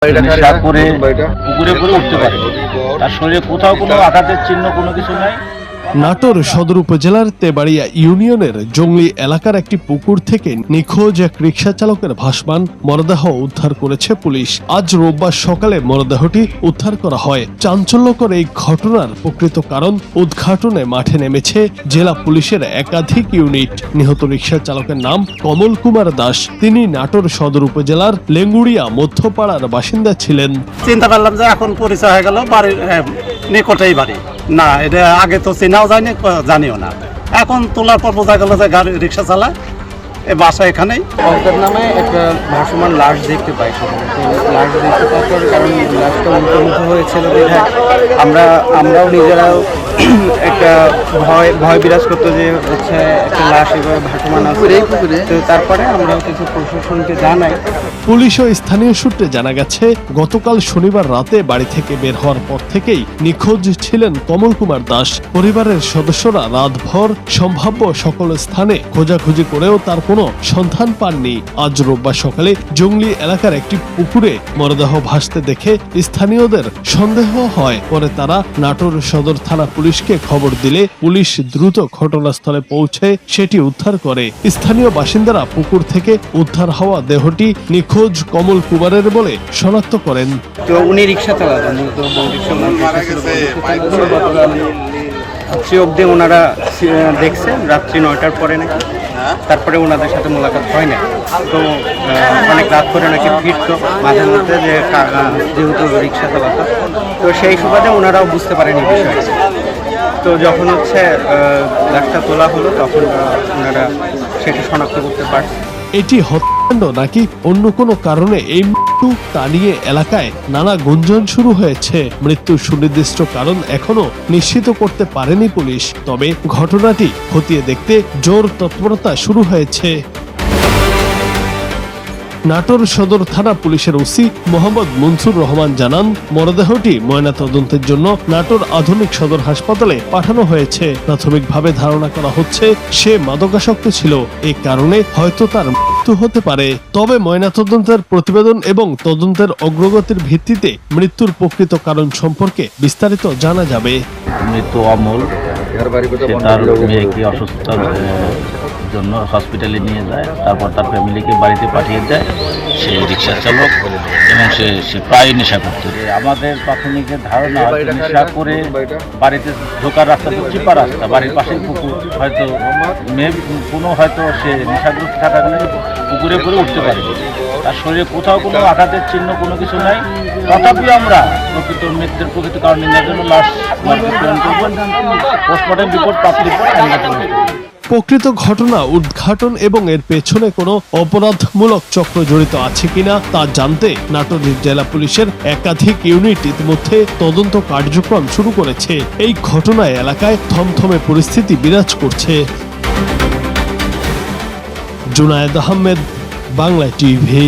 নেশা করে পুকুরে করে উঠতে পারে, তার শরীরে কোথাও কোনো আঘাতের চিহ্ন কোনো কিছু নাই। নাটোর সদর উপজেলার তেবাড়িয়া ইউনিয়নের জংলি এলাকার একটি পুকুর থেকে নিখোঁজ এক রিকশা চালকের ভাসমান মরদেহ উদ্ধার করেছে পুলিশ। আজ রোববার সকালে মরদেহটি উদ্ধার করা হয়। চাঞ্চল্যকর এই ঘটনার প্রকৃত কারণ উদ্ঘাটনে মাঠে নেমেছে জেলা পুলিশের একাধিক ইউনিট। নিহত রিকশা চালকের নাম কমল কুমার দাস। তিনি নাটোর সদর উপজেলার লেঙ্গুড়িয়া মধ্যপাড়ার বাসিন্দা ছিলেন। চিন্তা করলাম যে এখন পরিচয় হয়ে গেল, বাড়ির নিকটেই বাড়ি না, এটা আগে তো চেনাও যায়নি, জানিও না। এখন তোলার পর বোঝা গেল যে গাড়ি রিক্সা চালায়, এ বাসা এখানেই। অঙ্কের নামে একটা ভাসমান লাশ দেখতে পাই। লাশ দেখতে পাওয়ার পর, কারণ লাশটা উল্টো হয়েছিল বিধায় আমরাও নিজেরাও একটা ভয় বিরাজ করতো যে হচ্ছে একটা লাশ এভাবে ভাসমান আছে। তো তারপরে আমরাও কিছু প্রশাসনকে জানাই। পুলিশ ও স্থানীয় সূত্রে জানা গেছে, গতকাল শনিবার রাতে বাড়ি থেকে বের হওয়ার পর থেকেই নিখোঁজ ছিলেন কমল কুমার দাস। পরিবারের সদস্যরা রাতভর সম্ভাব্য সকল স্থানে খোঁজাখুঁজি করেও তার কোনো সন্ধান পাননি। আজ রোববার সকালে জংলি এলাকার একটি পুকুরে মরদেহ ভাসতে দেখে স্থানীয়দের সন্দেহ হয়। পরে তারা নাটোর সদর থানা পুলিশকে খবর দিলে পুলিশ দ্রুত ঘটনাস্থলে পৌঁছে সেটি উদ্ধার করে। স্থানীয় বাসিন্দারা পুকুর থেকে উদ্ধার হওয়া দেহটি নিখোঁজ কমল কুমারের বলে শনাক্ত করেন। তো উনি রিক্সা চালাতেন, অব্দি ওনারা দেখছেন রাত্রি 9টার পরে নাকি, তারপরে ওনাদের সাথে মোলাকাত হয় না। তো অনেক রাত করে নাকি ফিরতো মাঝে মধ্যে, যেহেতু রিক্সা চালাতো, তো সেই সুবাদে ওনারাও বুঝতে পারেনি বিষয়টা। তো যখন হচ্ছে লাশটা তোলা হলো, তখন ওনারা সেটা শনাক্ত করতে পারছে। এটি হত্যাকাণ্ড নাকি অন্য কোনো কারণে এই মৃত্যু, তা নিয়ে এলাকায় নানা গুঞ্জন শুরু হয়েছে। মৃত্যুর সুনির্দিষ্ট কারণ এখনো নিশ্চিত করতে পারেনি পুলিশ। তবে ঘটনাটি খতিয়ে দেখতে জোর তৎপরতা শুরু হয়েছে। নাটোর সদর থানা পুলিশের ওসি মোহাম্মদ মনসুর রহমান জানান, মরদেহটি ময়নাতদন্তের জন্য নাটোর আধুনিক সদর হাসপাতালে পাঠানো হয়েছে। প্রাথমিকভাবে ধারণা করা হচ্ছে সে মাদকাসক্ত ছিল, এই কারণে হয়তো তার মৃত্যু হতে পারে। তবে ময়নাতদন্তের প্রতিবেদন এবং তদন্তের অগ্রগতির ভিত্তিতে মৃত্যুর প্রকৃত কারণ সম্পর্কে বিস্তারিত জানা যাবে। মৃত্যু অমল, তার মেয়েকে অসুস্থতার জন্য হসপিটালে নিয়ে যায়, তারপর তার ফ্যামিলিকে বাড়িতে পাঠিয়ে দেয়। সে রিক্সা চালক এবং সে প্রায় নেশা করতো। আমাদের প্রাথমিক ধারণা, নেশা করে বাড়িতে ঢোকার রাস্তা তো চিপা রাস্তা, বাড়ির পাশেই পুকুর, হয়তো হয়তো সে নেশাগ্রস্ত থাকার পুকুরে করে উঠতে পারে, তার শরীরে কোথাও কোনো আঘাতের চিহ্ন কোনো কিছু নাই। তথাপি আমরা প্রকৃত মৃত্যুর প্রকৃত কারণ নির্ণয়ের জন্য লাশ প্রেরণ করব, পোস্টমর্টম রিপোর্ট প্রাপ্তির পর প্রকৃত ঘটনা উদ্ঘাটন এবং এর পেছনে কোনো অপরাধমূলক চক্র জড়িত আছে কিনা তা জানতে নাটোর জেলা পুলিশের একাধিক ইউনিট ইতিমধ্যে তদন্ত কার্যক্রম শুরু করেছে। এই ঘটনায় এলাকায় থমথমে পরিস্থিতি বিরাজ করছে। জুনায়েদ আহমেদ, বাংলা টিভি।